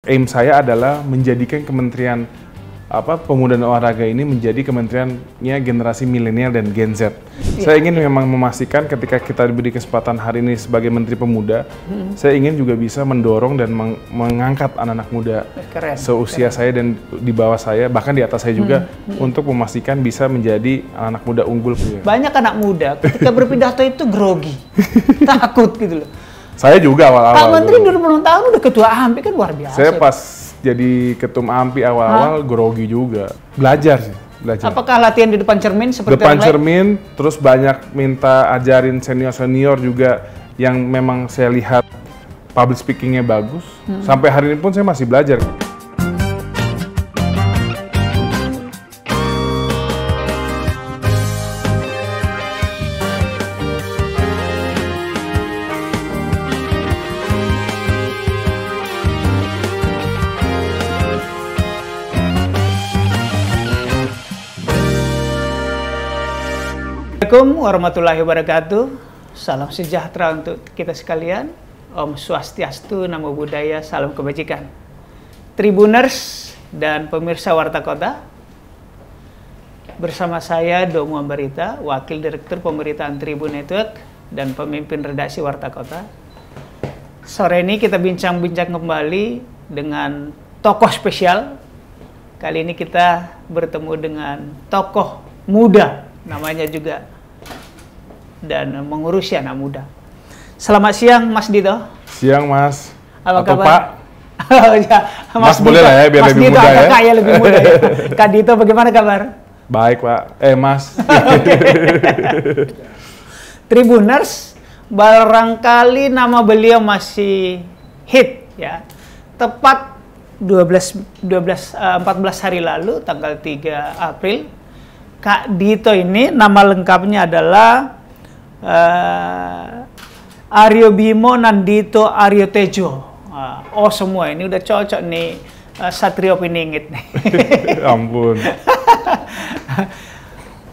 aim saya adalah menjadikan Kementerian Pemuda dan Olahraga ini menjadi kementeriannya generasi milenial dan Gen Z. Saya ingin memang memastikan ketika kita diberi kesempatan hari ini sebagai Menteri Pemuda, saya ingin juga bisa mendorong dan mengangkat anak-anak muda seusia saya dan di bawah saya, bahkan di atas saya juga, untuk memastikan bisa menjadi anak muda unggul. Banyak anak muda ketika berpidato itu grogi, takut gitu loh. Saya juga awal-awal. Pak Menteri 20 tahun udah ketua AMPI kan luar biasa. Saya pas jadi ketum AMPI awal-awal grogi juga. Belajar sih, belajar. Apakah latihan di depan cermin seperti depan cermin, terus banyak minta ajarin senior-senior juga yang memang saya lihat public speaking-nya bagus. Sampai hari ini pun saya masih belajar. Assalamualaikum warahmatullahi wabarakatuh. Salam sejahtera untuk kita sekalian. Om Swastiastu, Namo Buddhaya, salam kebajikan. Tribuners dan pemirsa Warta Kota, bersama saya Domo Ambarita, Wakil Direktur Pemberitaan Tribun Network dan pemimpin redaksi Warta Kota. Sore ini kita bincang-bincang kembali dengan tokoh spesial. Kali ini kita bertemu dengan tokoh muda, namanya juga, dan mengurusi anak muda. Selamat siang, Mas Dito. Siang, Mas. Apa atau kabar? Pak? Ya, Mas boleh lah ya, biar Mas lebih Dito muda ya. Kaya lebih muda ya. Kak Dito, bagaimana kabar? Baik, Pak. Mas. Tribuners, barangkali nama beliau masih hit ya. Tepat 14 hari lalu, tanggal 3 April, Kak Dito ini nama lengkapnya adalah Aryo Bimo Nandito Aryo Tejo. Oh semua ini udah cocok nih, Satrio Piningit nih. Ampun.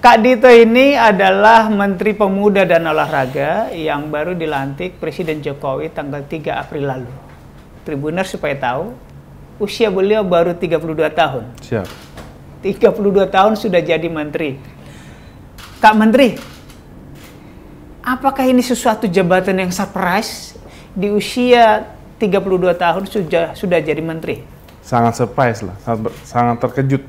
Kak Dito ini adalah Menteri Pemuda dan Olahraga yang baru dilantik Presiden Jokowi tanggal 3 April lalu. Tribuners supaya tahu, usia beliau baru 32 tahun. Siap. 32 tahun sudah jadi menteri. Kak Menteri, apakah ini sesuatu jabatan yang surprise di usia 32 tahun sudah jadi menteri? Sangat surprise lah, sangat terkejut.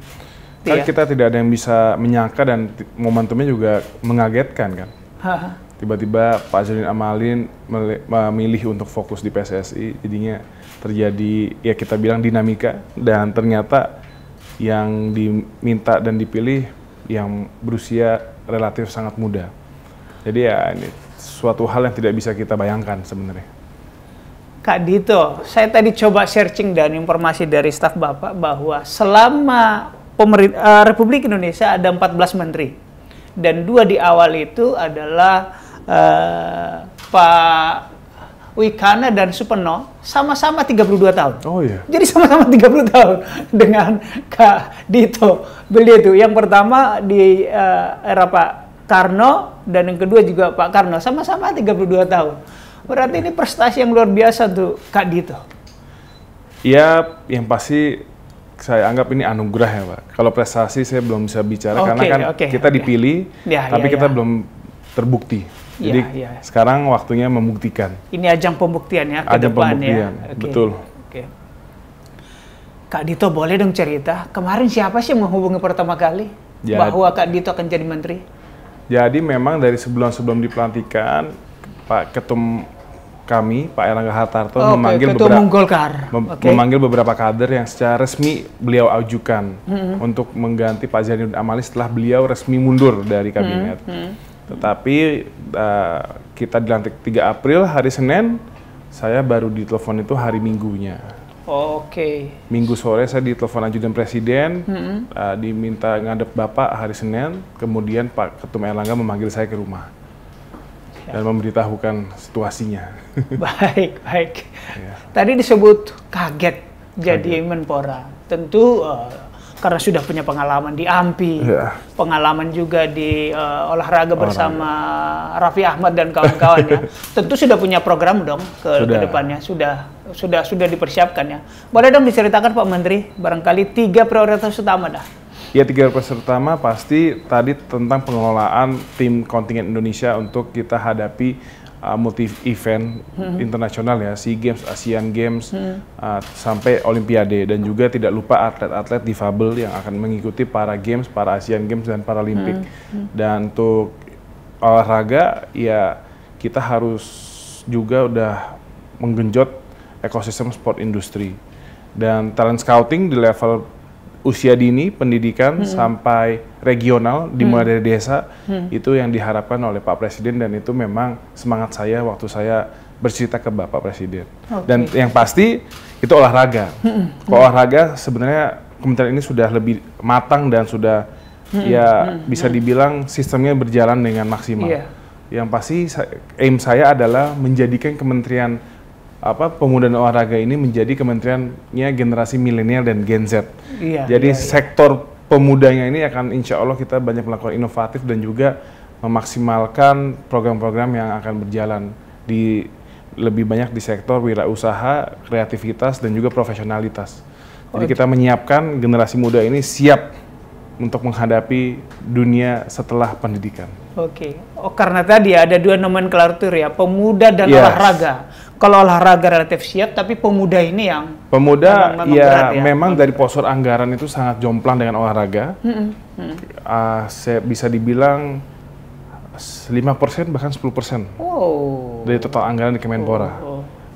Kan kita tidak ada yang bisa menyangka dan momentumnya juga mengagetkan kan. Tiba-tiba Pak Zainuddin Amali memilih untuk fokus di PSSI, jadinya terjadi ya kita bilang dinamika, dan ternyata yang diminta dan dipilih yang berusia relatif sangat muda. Jadi ya ini suatu hal yang tidak bisa kita bayangkan sebenarnya. Kak Dito, saya tadi coba searching dan informasi dari staf Bapak bahwa selama Republik Indonesia ada 14 menteri. Dan 2 di awal itu adalah Pak Wikana dan Supeno, sama-sama 32 tahun. Oh iya. Jadi sama-sama 30 tahun dengan Kak Dito. Beliau itu yang pertama di era Pak Karno, dan yang kedua juga Pak Karno, sama-sama 32 tahun. Berarti ini prestasi yang luar biasa tuh Kak Dito. Ya, yang pasti saya anggap ini anugerah ya Pak. Kalau prestasi saya belum bisa bicara karena kan kita dipilih, tapi kita belum terbukti. Jadi sekarang waktunya membuktikan. Ini ajang pembuktian ya ke depan ya. Betul. Kak Dito boleh dong cerita, kemarin siapa sih yang menghubungi pertama kali bahwa Kak Dito akan jadi menteri? Jadi memang dari sebelum dipelantikan, Pak Ketum kami, Pak Erlangga Hartarto memanggil beberapa kader yang secara resmi beliau ajukan untuk mengganti Pak Zainuddin Amali setelah beliau resmi mundur dari kabinet. Tetapi kita dilantik 3 April, hari Senin, saya baru ditelepon itu hari Minggunya. Minggu sore saya ditelepon ajudan Presiden, diminta ngadep Bapak hari Senin, kemudian Pak Ketum Erlangga memanggil saya ke rumah dan memberitahukan situasinya. Baik. Tadi disebut kaget jadi Menpora. Tentu karena sudah punya pengalaman di AMPI, pengalaman juga di olahraga bersama Raffi Ahmad dan kawan-kawannya. Tentu sudah punya program dong ke depannya, sudah dipersiapkan ya. Boleh dong diceritakan Pak Menteri, barangkali 3 prioritas utama dah. Ya, 3 prioritas utama pasti tadi tentang pengelolaan tim kontingen Indonesia untuk kita hadapi multi event internasional ya, SEA Games, Asian Games, sampai Olimpiade, dan juga tidak lupa atlet-atlet difabel yang akan mengikuti para Games, para Asian Games dan Paralimpik. Dan untuk olahraga ya kita harus juga udah menggenjot ekosistem sport industri dan talent scouting di level usia dini, pendidikan sampai regional, dimulai dari desa, itu yang diharapkan oleh Pak Presiden, dan itu memang semangat saya waktu saya bercerita ke Bapak Presiden. Dan yang pasti itu olahraga. Kalau olahraga sebenarnya kementerian ini sudah lebih matang dan sudah bisa dibilang sistemnya berjalan dengan maksimal. Yang pasti aim saya adalah menjadikan kementerian pemuda dan olahraga ini menjadi kementeriannya generasi milenial dan Gen Z. Jadi sektor pemudanya ini akan insya Allah kita banyak melakukan inovatif dan juga memaksimalkan program-program yang akan berjalan di lebih banyak di sektor wirausaha, kreativitas dan juga profesionalitas. Jadi kita menyiapkan generasi muda ini siap untuk menghadapi dunia setelah pendidikan. Karena tadi ada 2 nomenklatur ya, pemuda dan olahraga. Kalau olahraga relatif siap, tapi pemuda ini yang pemuda memang dari postur anggaran itu sangat jomplang dengan olahraga. Saya bisa dibilang 5% bahkan 10% dari total anggaran di Kemenpora.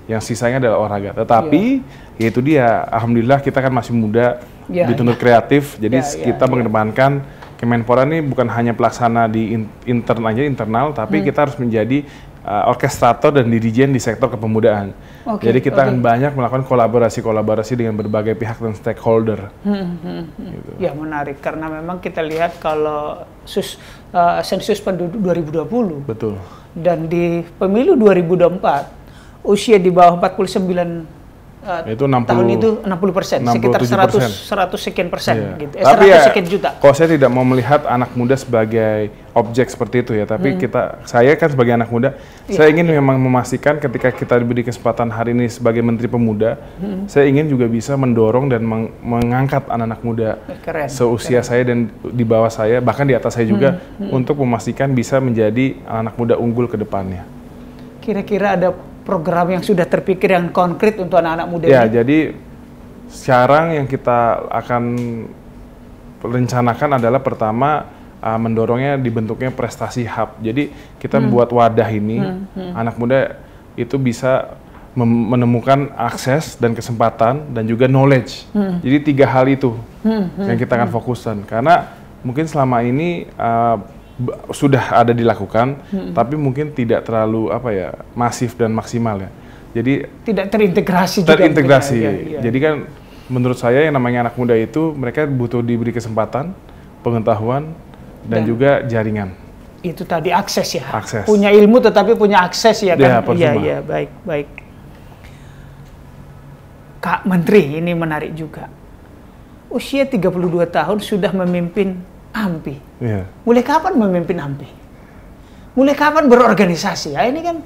Yang sisanya adalah olahraga. Tetapi ya itu dia, alhamdulillah kita kan masih muda, dituntut kreatif, jadi kita mengedepankan Kemenpora ini bukan hanya pelaksana di internal, tapi kita harus menjadi orkestrator dan dirijen di sektor kepemudaan. Jadi kita akan banyak melakukan kolaborasi dengan berbagai pihak dan stakeholder. Gitu. Ya menarik, karena memang kita lihat kalau sensus penduduk 2020, betul, dan di pemilu 2024 usia di bawah 49 itu 60, tahun itu 60%, sekitar 100 sekian persen, gitu. Tapi 100 sekian juta. Kalau saya tidak mau melihat anak muda sebagai objek seperti itu ya, tapi saya kan sebagai anak muda, saya ingin memang memastikan ketika kita diberi kesempatan hari ini sebagai Menteri Pemuda, saya ingin juga bisa mendorong dan mengangkat anak-anak muda seusia saya dan di bawah saya, bahkan di atas saya juga, untuk memastikan bisa menjadi anak muda unggul ke depannya. Kira-kira ada program yang sudah terpikir yang konkret untuk anak-anak muda ini? Jadi sekarang yang kita akan rencanakan adalah pertama mendorongnya dibentuknya prestasi hub. Jadi kita membuat wadah ini, anak muda itu bisa menemukan akses dan kesempatan dan juga knowledge. Jadi 3 hal itu yang kita akan fokuskan. Karena mungkin selama ini sudah ada dilakukan, tapi mungkin tidak terlalu masif dan maksimal ya. Jadi tidak terintegrasi. Jadi kan menurut saya yang namanya anak muda itu mereka butuh diberi kesempatan, pengetahuan dan juga jaringan. Itu tadi akses ya. Akses. Punya ilmu tetapi punya akses ya kan. Iya, baik. Kak Menteri, ini menarik juga. Usia 32 tahun sudah memimpin AMPI. Mulai kapan memimpin AMPI? Mulai kapan berorganisasi? Ya, ini kan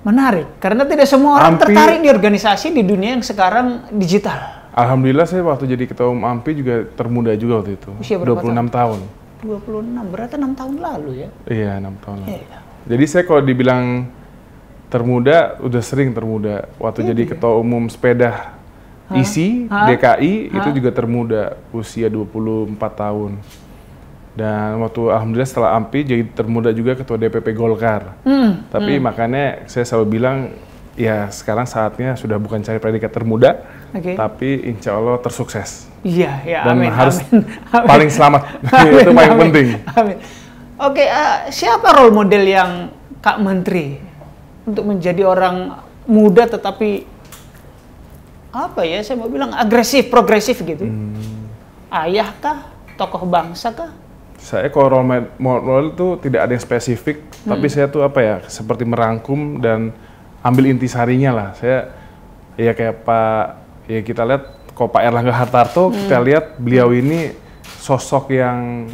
menarik, karena tidak semua orang tertarik di organisasi di dunia yang sekarang digital. Alhamdulillah saya waktu jadi ketua umum AMPI juga termuda juga waktu itu. Usia berapa 26 tahun. 26, berarti 6 tahun lalu ya? Iya, 6 tahun lalu. Jadi saya kalau dibilang termuda, udah sering termuda. Waktu jadi ketua umum sepeda ISI, DKI, itu juga termuda, usia 24 tahun. Dan waktu alhamdulillah setelah AMPI jadi termuda juga ketua DPP Golkar. Tapi makanya saya selalu bilang, ya sekarang saatnya sudah bukan cari predikat termuda, tapi insya Allah tersukses. Iya, dan amin. harus amin. paling selamat, itu paling penting. Amin. Siapa role model yang Kak Menteri untuk menjadi orang muda tetapi saya mau bilang agresif, progresif gitu? Ayah kah? Tokoh bangsa kah? Saya kalau role model itu tidak ada yang spesifik, tapi saya tuh seperti merangkum dan ambil intisarinya lah. Saya kayak kita lihat kalau Pak Erlangga Hartarto, kita lihat beliau ini sosok yang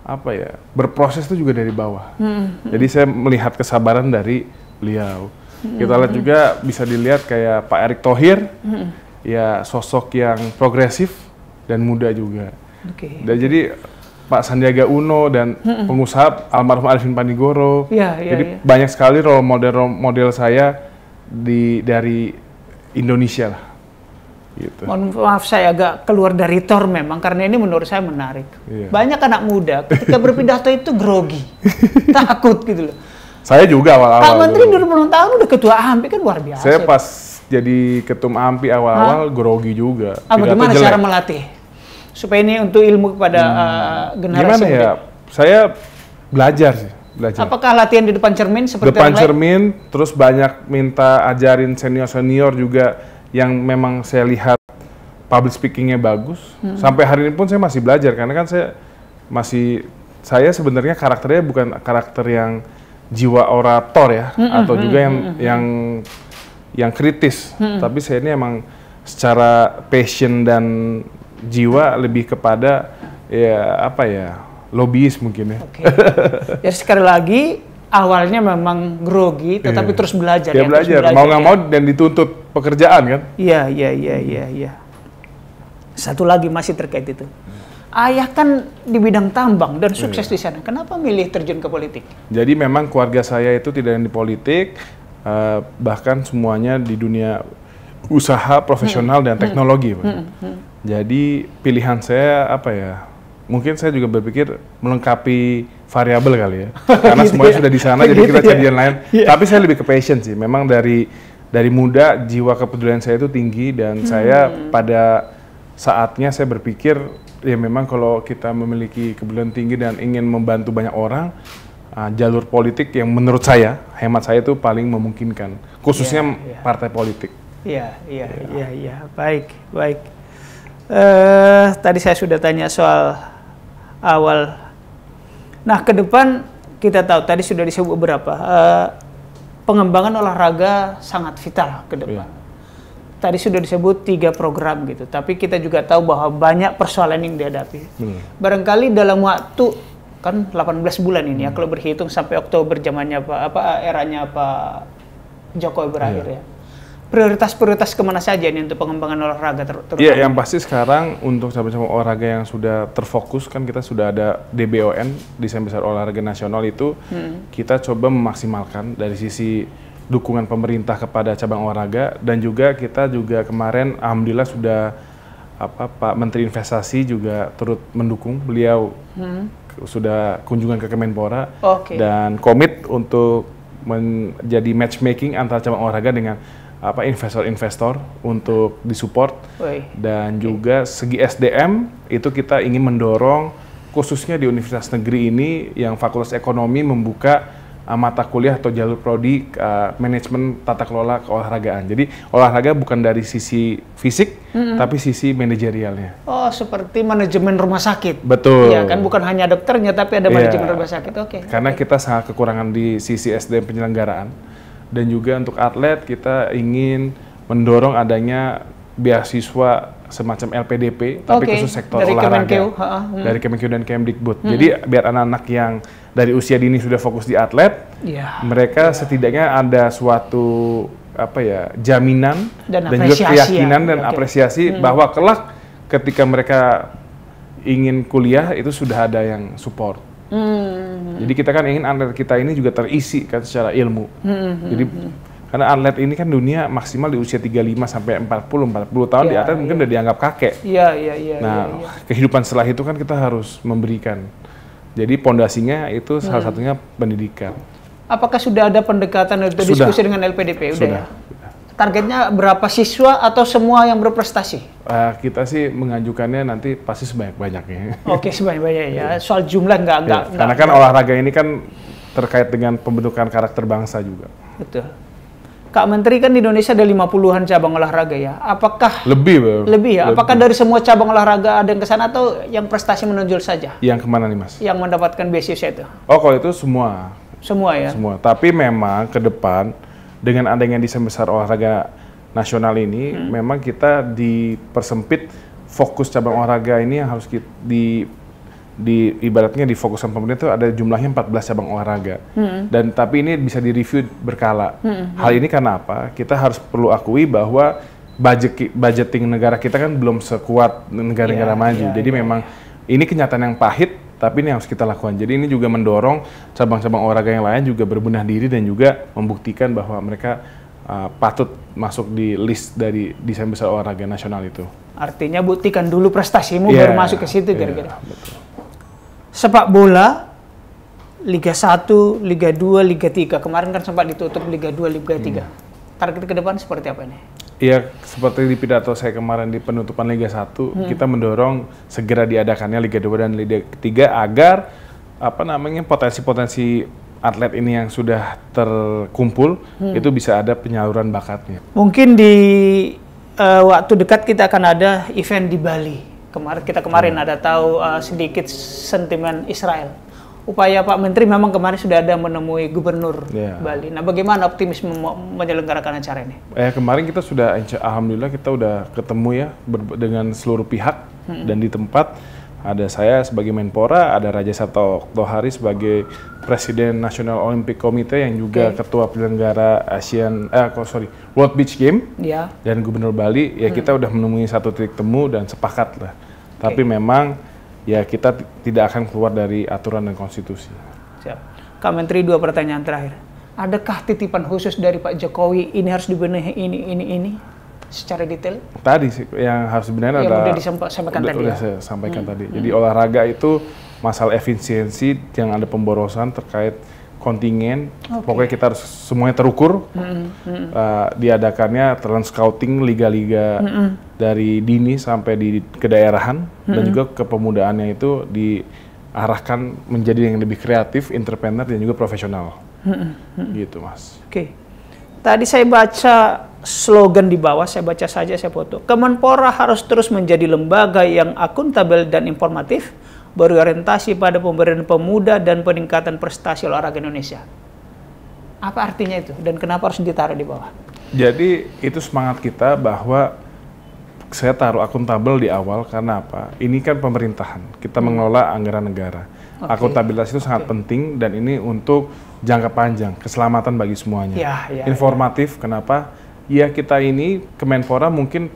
apa ya, berproses itu juga dari bawah. Jadi saya melihat kesabaran dari beliau. Kita lihat juga bisa dilihat kayak Pak Erick Thohir, ya sosok yang progresif dan muda juga. Dan jadi Pak Sandiaga Uno dan pengusaha almarhum Arifin Panigoro. Jadi banyak sekali role model saya dari Indonesia lah. Gitu. Mohon maaf saya agak keluar dari tor memang karena ini menurut saya menarik. Banyak anak muda ketika berpidato itu grogi, takut gitu loh. Saya juga awal-awal. Pak Menteri 20 tahun udah ketua AMPI kan luar biasa. Saya pas jadi ketum AMPI awal-awal grogi juga. Bagaimana cara melatih supaya ini untuk ilmu kepada generasi muda? Gimana ya? Saya belajar sih. Apakah latihan di depan cermin seperti depan cermin, terus banyak minta ajarin senior-senior juga yang memang saya lihat public speakingnya bagus. Sampai hari ini pun saya masih belajar karena kan saya sebenarnya karakternya bukan karakter yang jiwa orator ya, atau juga yang kritis. Tapi saya ini emang secara passion dan jiwa lebih kepada ya apa ya, lobbyis mungkin ya. Ya sekali lagi awalnya memang grogi, tetapi terus belajar. Ya, belajar. Mau nggak mau dan dituntut pekerjaan kan? Iya. Satu lagi masih terkait itu. Ayah kan di bidang tambang dan sukses di sana. Kenapa milih terjun ke politik? Jadi memang keluarga saya itu tidak yang di politik, bahkan semuanya di dunia usaha profesional dan teknologi. Jadi pilihan saya apa ya? Mungkin saya juga berpikir melengkapi variabel kali ya, karena semuanya sudah di sana, jadi kita cari yang lain. Tapi saya lebih ke passion sih. Memang dari muda jiwa kepedulian saya itu tinggi dan saya pada saatnya saya berpikir ya memang kalau kita memiliki kepedulian tinggi dan ingin membantu banyak orang, jalur politik yang menurut saya, hemat saya itu paling memungkinkan, khususnya partai politik. Iya. Baik. Tadi saya sudah tanya soal awal. Nah, ke depan kita tahu tadi sudah disebut beberapa pengembangan olahraga sangat vital ke depan. Tadi sudah disebut 3 program gitu, tapi kita juga tahu bahwa banyak persoalan yang dihadapi. Barangkali dalam waktu kan 18 bulan ini ya, kalau berhitung sampai Oktober zamannya eranya Pak Jokowi berakhir ya. Prioritas kemana saja nih untuk pengembangan olahraga terutama? Iya, yang pasti sekarang untuk cabang-cabang olahraga yang sudah terfokus kan kita sudah ada DBON, Desain Besar Olahraga Nasional itu kita coba memaksimalkan dari sisi dukungan pemerintah kepada cabang olahraga dan juga kita juga kemarin alhamdulillah sudah Pak Menteri Investasi juga turut mendukung, beliau sudah kunjungan ke Kemenpora dan komit untuk menjadi matchmaking antara cabang olahraga dengan investor-investor untuk disupport dan juga segi SDM itu kita ingin mendorong khususnya di universitas negeri ini yang Fakultas Ekonomi membuka mata kuliah atau jalur prodi manajemen tata kelola keolahragaan. Jadi olahraga bukan dari sisi fisik tapi sisi manajerialnya. Oh, seperti manajemen rumah sakit. Betul. Iya kan, bukan hanya dokternya tapi ada manajemen rumah sakit. Karena kita sangat kekurangan di sisi SDM penyelenggaraan. Dan juga untuk atlet kita ingin mendorong adanya beasiswa semacam LPDP tapi khusus sektor dari olahraga dari Kemenkeu dan Kemdikbud. Jadi biar anak-anak yang dari usia dini sudah fokus di atlet, mereka setidaknya ada suatu jaminan dan juga keyakinan dan apresiasi bahwa kelak ketika mereka ingin kuliah itu sudah ada yang support. Jadi kita kan ingin atlet kita ini juga terisi kan secara ilmu. Jadi karena atlet ini kan dunia maksimal di usia 35 sampai 40 tahun di atlet mungkin udah dianggap kakek. Nah, kehidupan setelah itu kan kita harus memberikan. Jadi pondasinya itu salah satunya pendidikan. Apakah sudah ada pendekatan atau diskusi dengan LPDP? Sudah. Targetnya berapa siswa atau semua yang berprestasi? Kita sih mengajukannya nanti pasti sebanyak-banyaknya. Sebanyak-banyaknya ya. Soal jumlah enggak. Karena kan olahraga ini kan terkait dengan pembentukan karakter bangsa juga. Betul. Kak Menteri kan di Indonesia ada 50-an cabang olahraga ya. Apakah lebih ya? Apakah dari semua cabang olahraga ada yang ke sana atau yang prestasi menonjol saja? Yang kemana nih, Mas? Yang mendapatkan beasiswa itu. Oh, kalau itu semua. Semua ya? Semua. Tapi memang ke depan dengan adanya Desain Besar Olahraga nasional ini memang kita dipersempit fokus cabang olahraga ini yang harus ibaratnya di fokusan pemerintah itu ada jumlahnya 14 cabang olahraga. Dan tapi ini bisa direview berkala. Hal ini karena apa? Kita harus perlu akui bahwa budgeting negara kita kan belum sekuat negara-negara maju. Jadi memang ini kenyataan yang pahit, tapi ini harus kita lakukan. Jadi ini juga mendorong cabang-cabang olahraga yang lain juga berbenah diri dan juga membuktikan bahwa mereka patut masuk di list dari desain besar olahraga nasional itu. Artinya buktikan dulu prestasimu baru masuk ke situ kira-kira. Betul. Sepak bola, Liga 1, Liga 2, Liga 3. Kemarin kan sempat ditutup Liga 2, Liga 3. Target ke depan seperti apa ini? Iya, seperti di pidato saya kemarin di penutupan Liga 1, kita mendorong segera diadakannya Liga 2 dan Liga 3 agar potensi-potensi atlet ini yang sudah terkumpul itu bisa ada penyaluran bakatnya. Mungkin di waktu dekat kita akan ada event di Bali. Kemarin ada tahu sedikit sentimen Israel. Upaya Pak Menteri memang kemarin sudah ada menemui Gubernur Bali. Nah, bagaimana optimisme menyelenggarakan acara ini? Kemarin kita sudah, alhamdulillah kita udah ketemu ya dengan seluruh pihak dan di tempat. Ada saya sebagai Menpora, ada Raja Sabta Oktohari sebagai Presiden National Olympic Committee yang juga Ketua Penyelenggara World Beach Game dan Gubernur Bali. Ya kita udah menemui satu titik temu dan sepakat lah. Tapi memang ya kita tidak akan keluar dari aturan dan konstitusi. Siap. Kak Menteri, 2 pertanyaan terakhir. Adakah titipan khusus dari Pak Jokowi ini harus dibenahi ini secara detail? Tadi sih yang harus sebenarnya yang udah disampaikan tadi. Udah saya sampaikan tadi. Jadi olahraga itu masalah efisiensi yang ada pemborosan terkait kontingen. Pokoknya kita harus semuanya terukur. Diadakannya talent scouting liga-liga dari dini sampai di kedaerahan dan juga kepemudaannya itu diarahkan menjadi yang lebih kreatif, entrepreneur dan juga profesional. Gitu, Mas. Tadi saya baca slogan di bawah, saya baca saja, saya foto. Kemenpora harus terus menjadi lembaga yang akuntabel dan informatif, berorientasi pada pemberdayaan pemuda dan peningkatan prestasi olahraga Indonesia. Apa artinya itu dan kenapa harus ditaruh di bawah? Jadi itu semangat kita bahwa saya taruh akuntabel di awal karena apa? Ini kan pemerintahan, kita mengelola anggaran negara. Akuntabilitas itu sangat penting dan ini untuk jangka panjang, keselamatan bagi semuanya. Informatif, kenapa? Ya kita ini Kemenpora mungkin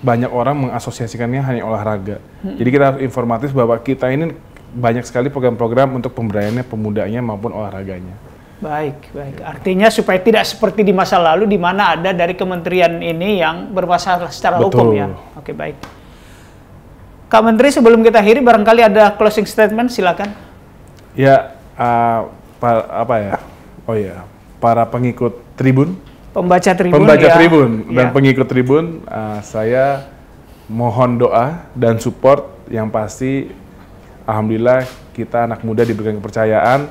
banyak orang mengasosiasikannya hanya olahraga. Jadi kita harus informatif bahwa kita ini banyak sekali program-program untuk pemberdayaannya pemudanya maupun olahraganya. Baik. Artinya supaya tidak seperti di masa lalu di mana ada dari kementerian ini yang bermasalah secara hukum ya. Oke, baik. Kak Menteri, sebelum kita akhiri barangkali ada closing statement, silakan. Ya, para pengikut Tribun, pembaca Tribun dan pengikut Tribun, saya mohon doa dan support yang pasti. Alhamdulillah kita anak muda diberikan kepercayaan,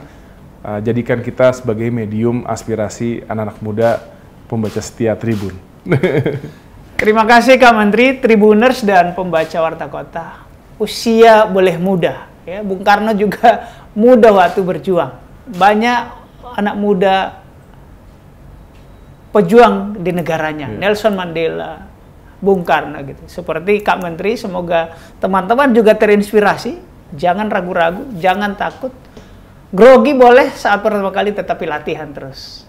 jadikan kita sebagai medium aspirasi anak-anak muda pembaca setia Tribun. Terima kasih Kak Menteri, Tribuners dan pembaca Warta Kota. Usia boleh muda, ya. Bung Karno juga muda waktu berjuang. Banyak anak muda pejuang di negaranya, Nelson Mandela, Bung Karno gitu. Seperti Kak Menteri, semoga teman-teman juga terinspirasi. Jangan ragu-ragu, jangan takut. Grogi boleh saat pertama kali, tetapi latihan terus.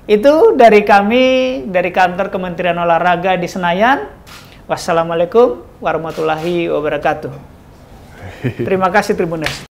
Itu dari kami, dari kantor Kementerian Olahraga di Senayan. Wassalamualaikum warahmatullahi wabarakatuh. Terima kasih Tribuners.